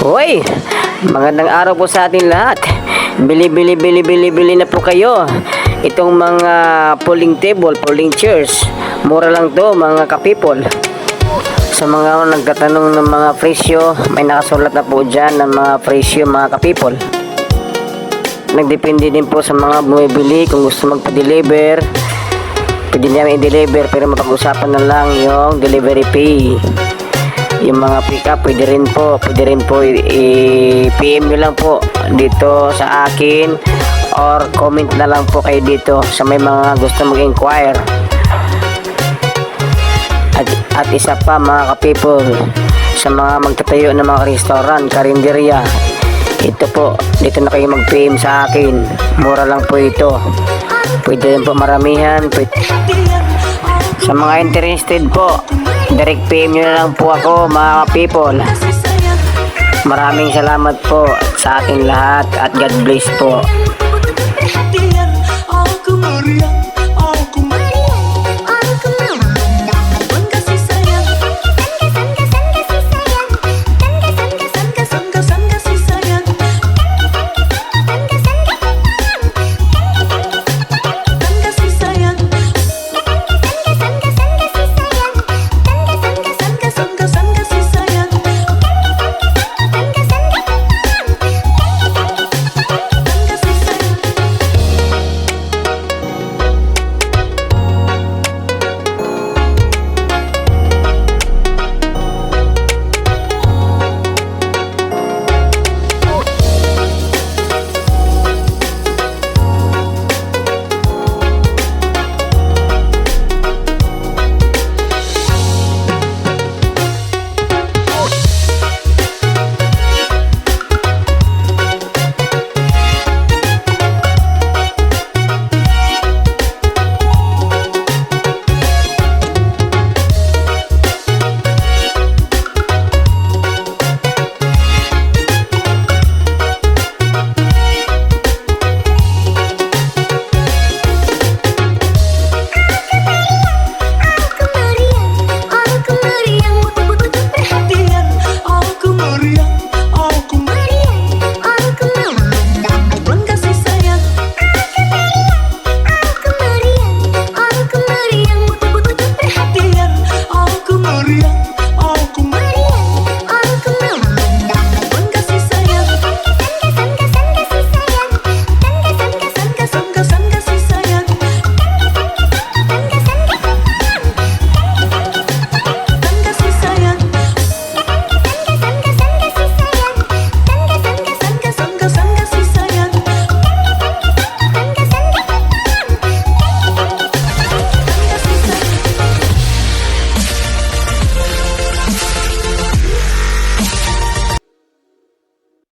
Hoy, magandang araw po sa ating lahat. Bili na po kayo. Itong mga polling table, polling chairs. Mura lang to mga ka-people. Sa mga nagtatanong ng mga presyo, may nakasulat na po dyan ng mga presyo mga ka-people. Nagdepende din po sa mga bumibili kung gusto magpa-deliver. Pwede namin i-deliver pero mapag-usapan na lang yung delivery fee. Yung mga pick up pwede rin po i-PM nyo lang po dito sa akin or comment na lang po kayo dito sa may mga gusto mag-inquire. At isa pa mga ka-people, sa mga magtatayo ng mga restaurant, karinderya, ito po, dito na kayo mag-PM sa akin. Mura lang po ito. Pwede rin po maramihan. Sa mga interested po, direct PM nyo na lang po ako mga people. Maraming salamat po sa ating lahat at God bless po.